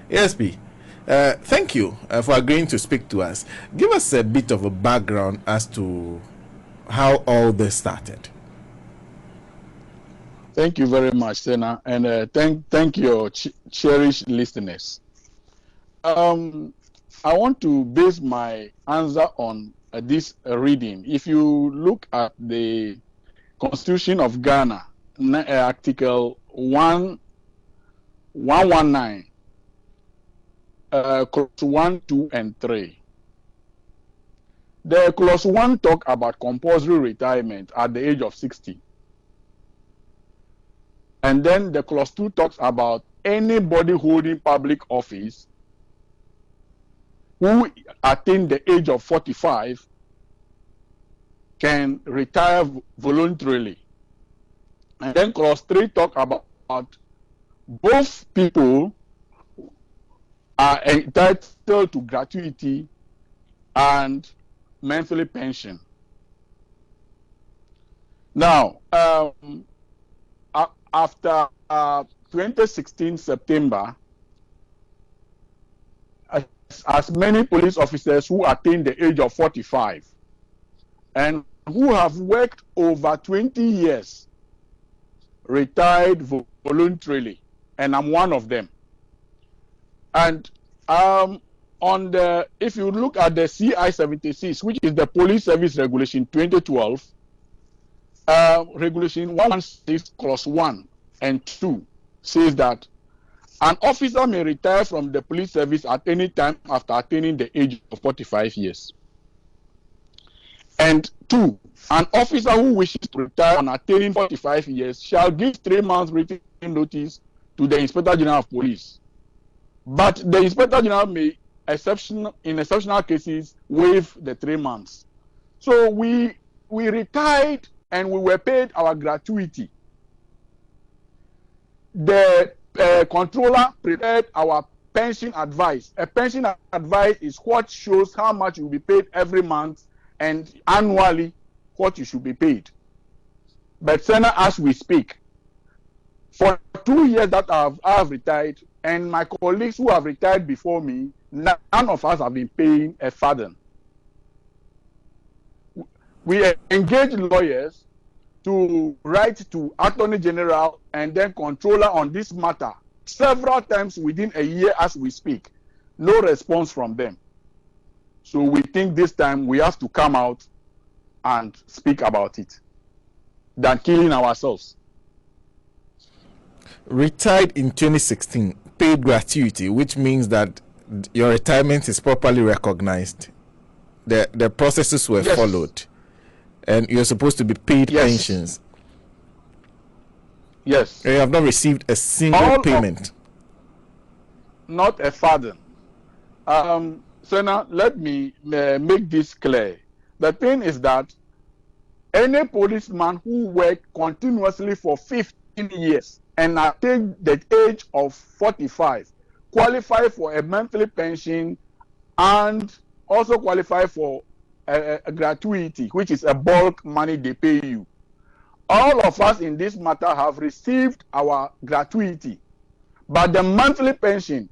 Yes, P. Thank you for agreeing to speak to us. Give us a bit of a background as to how all this started. Thank you very much, Sena, and thank your cherished listeners. I want to base my answer on this reading. If you look at the Constitution of Ghana, Article 119, Clause 1, 2, and 3. The Clause 1 talk about compulsory retirement at the age of 60. And then the Clause 2 talks about anybody holding public office who attain the age of 45 can retire voluntarily. And then Clause 3 talk about both people are entitled to gratuity and monthly pension. Now, after 2016 September, as many police officers who attain the age of 45 and who have worked over 20 years retired voluntarily, and I'm one of them. And if you look at the CI 76, which is the Police Service Regulation 2012, Regulation 116 Clause 1 and 2 says that an officer may retire from the police service at any time after attaining the age of 45 years. And 2, an officer who wishes to retire on attaining 45 years shall give 3 months written notice to the Inspector General of Police. But the Inspector General may, in exceptional cases, waive the 3 months. So we retired and we were paid our gratuity. The controller prepared our pension advice. A pension advice is what shows how much you will be paid every month and annually what you should be paid. But Senna, as we speak, for 2 years that I have retired, and my colleagues who have retired before me, none of us have been paying a farthing. We engage lawyers to write to Attorney General and then Controller on this matter several times within a year as we speak. No response from them. So we think this time we have to come out and speak about it than killing ourselves. Retired in 2016, paid gratuity, which means that your retirement is properly recognized. The processes were followed, and you're supposed to be paid pensions. Yes. You have not received a single payment. Not a farthing. So now let me make this clear. The thing is that any policeman who worked continuously for 15 years and attain the age of 45 qualify for a monthly pension and also qualify for a gratuity, which is a bulk money they pay you. All of us in this matter have received our gratuity, but the monthly pension,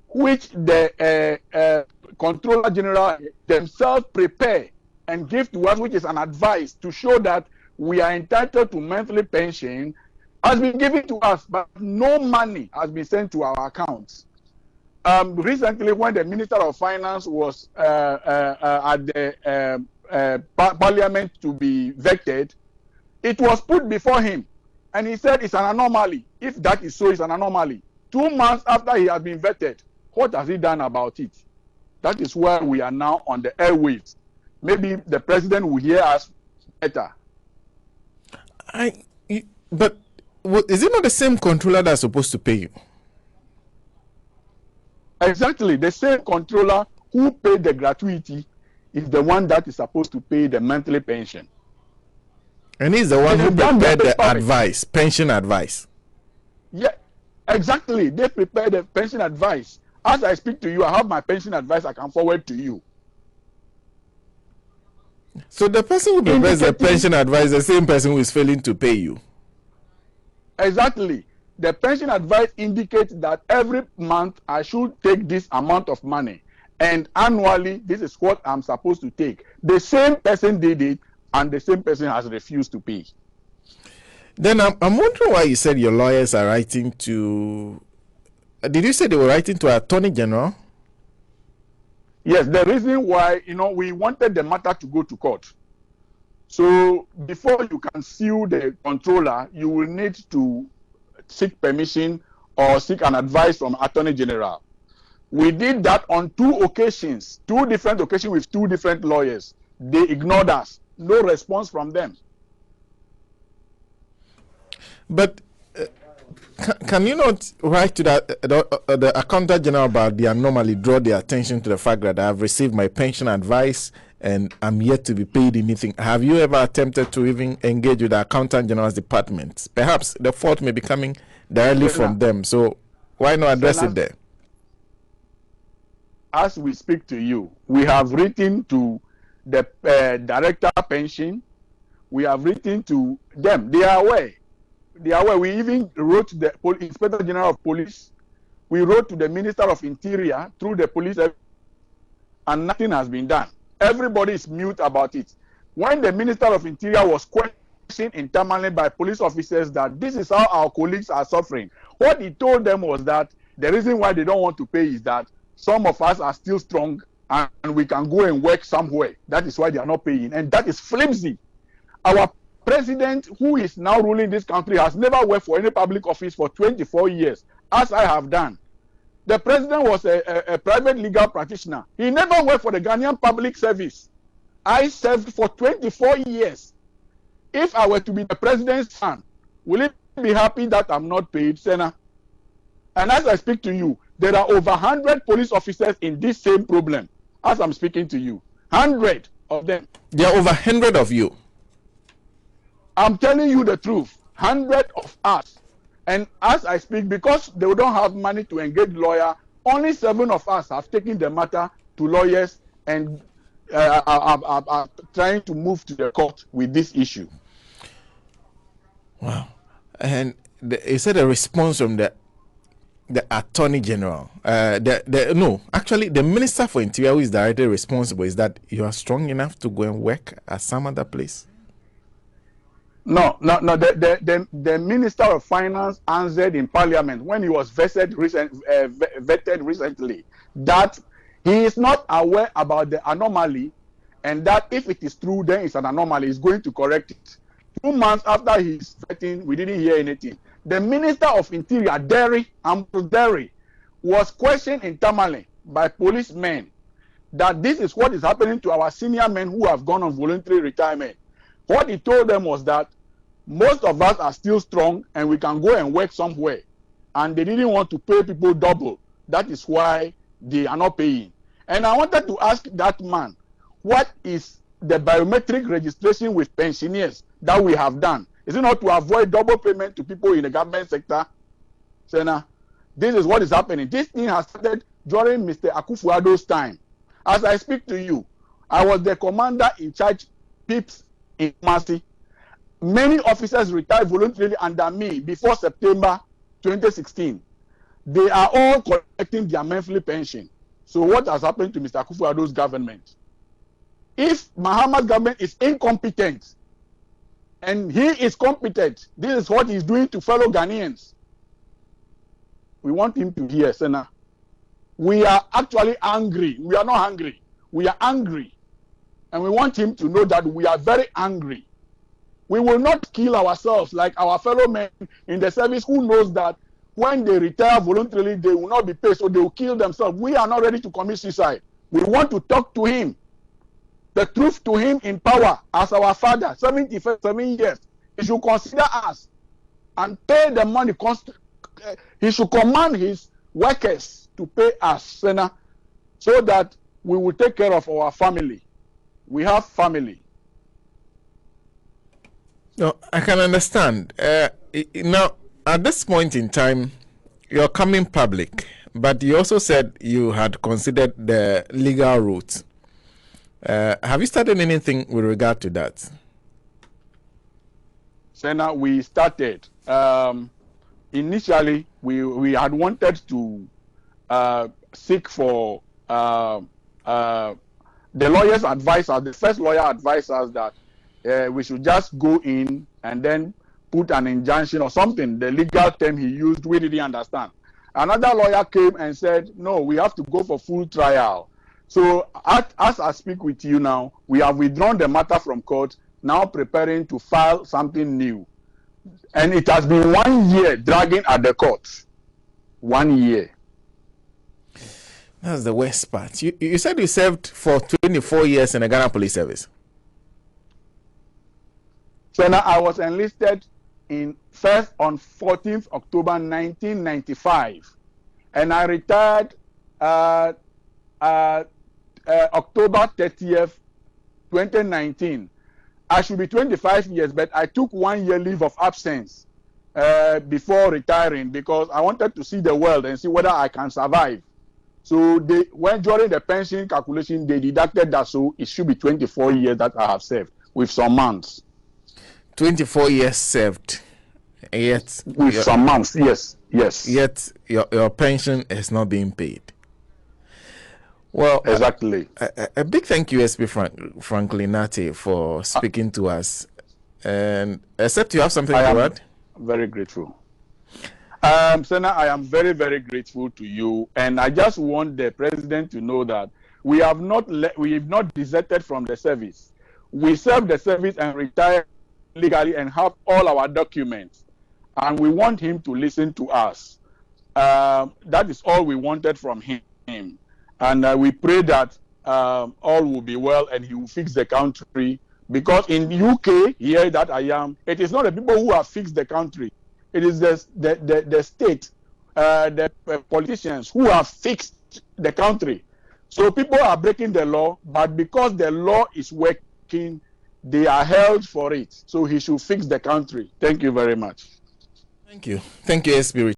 which the Controller General themselves prepare and give to us, which is an advice to show that we are entitled to monthly pension, has been given to us, but no money has been sent to our accounts. Recently, when the Minister of Finance was at the Parliament to be vetted, it was put before him, and he said it's an anomaly. If that is so, it's an anomaly. 2 months after he has been vetted, what has he done about it? That is where we are now on the airwaves. Maybe the president will hear us better. But is it not the same controller that's supposed to pay you? Exactly. The same controller who paid the gratuity is the one that is supposed to pay the monthly pension. And he's the one who prepared the advice, pension advice. Yeah, exactly. They prepared the pension advice. As I speak to you, I have my pension advice I can forward to you. So the person who prepares the pension advice is the same person who is failing to pay you? Exactly. The pension advice indicates that every month I should take this amount of money, and annually this is what I'm supposed to take. The same person did it, and the same person has refused to pay. Then I'm wondering why you said your lawyers are writing to. Did you say they were writing to Attorney General? Yes, the reason why, we wanted the matter to go to court. So before you can sue the controller, you will need to seek permission or seek an advice from Attorney General. We did that on two different occasions with two different lawyers. They ignored us. No response from them. But can you not write to the Accountant General about the anomaly, draw their attention to the fact that I have received my pension advice and I'm yet to be paid anything? Have you ever attempted to even engage with the Accountant General's department? Perhaps the fault may be coming directly from them. So why not address it there? As we speak to you, we have written to the Director Pension. We have written to them. They are aware. We even wrote to the Inspector General of Police. We wrote to the Minister of Interior through the police, and nothing has been done. Everybody is mute about it. When the Minister of Interior was questioned internally by police officers that this is how our colleagues are suffering, what he told them was that the reason why they don't want to pay is that some of us are still strong and we can go and work somewhere. That is why they are not paying, and that is flimsy. Our president, who is now ruling this country, has never worked for any public office for 24 years, as I have done. The president was a private legal practitioner. He never worked for the Ghanaian Public Service. I served for 24 years. If I were to be the president's son, will he be happy that I'm not paid, Senna? And as I speak to you, there are over 100 police officers in this same problem. As I'm speaking to you, 100 of them. There are over 100 of you. I'm telling you the truth. 100 of us. And as I speak, because they don't have money to engage lawyer, only 7 of us have taken the matter to lawyers and are trying to move to the court with this issue. Wow. And is it a response from the Attorney General? No, actually, the Minister for Interior, who is directly responsible, is that you are strong enough to go and work at some other place? No. The Minister of Finance answered in Parliament when he was vetted recently that he is not aware about the anomaly, and that if it is true, then it's an anomaly. He's going to correct it. 2 months after his vetting, we didn't hear anything. The Minister of Interior, Derry, was questioned internally by policemen that this is what is happening to our senior men who have gone on voluntary retirement. What he told them was that most of us are still strong and we can go and work somewhere. And they didn't want to pay people double. That is why they are not paying. And I wanted to ask that man, what is the biometric registration with pensioners that we have done? Is it not to avoid double payment to people in the government sector? Senna, this is what is happening. This thing has started during Mr. Akufo-Addo's time. As I speak to you, I was the commander in charge PIPS in Kumasi. Many officers retired voluntarily under me before September 2016. They are all collecting their monthly pension. So what has happened to Mr. Akufo-Addo's government? If Mahama's government is incompetent and he is competent, this is what he's doing to fellow Ghanaians. We want him to hear, Senna. We are actually angry. We are not hungry. We are angry. And we want him to know that we are very angry. We will not kill ourselves like our fellow men in the service who knows that when they retire voluntarily, they will not be paid, so they will kill themselves. We are not ready to commit suicide. We want to talk to him, the truth to him in power as our father, 77 years. He should consider us and pay the money. He should command his workers to pay us, Senna, so that we will take care of our family. We have family. No, I can understand. Now, at this point in time, you're coming public, but you also said you had considered the legal route. Have you started anything with regard to that? Senna, we started. initially we had wanted to seek for the lawyers advised us, the first lawyer advised us that we should just go in and then put an injunction or something. The legal term he used, we didn't understand. Another lawyer came and said, no, we have to go for full trial. So as I speak with you now, we have withdrawn the matter from court, now preparing to file something new. And it has been 1 year dragging at the courts. 1 year. That's the worst part. You said you served for 24 years in the Ghana Police Service. So now I was enlisted first on 14th October 1995, and I retired October 30th, 2019. I should be 25 years, but I took 1 year leave of absence before retiring because I wanted to see the world and see whether I can survive. So during the pension calculation, they deducted that, so it should be 24 years that I have served with some months. 24 years served, yet with some months, yes. Yet your pension is not being paid. Well, exactly. A big thank you, SP Franklin Nartey, for speaking to us. And except you have something to add? Very grateful. Senator, I am very, very grateful to you, and I just want the president to know that we have not deserted from the service. We serve the service and retire legally and have all our documents, and we want him to listen to us. That is all we wanted from him, and we pray that all will be well and he will fix the country, because in the UK here that I am, it is not the people who have fixed the country. It is the state, the politicians who have fixed the country. So people are breaking the law, but because the law is working, they are held for it. So he should fix the country. Thank you very much. Thank you. Thank you, SP.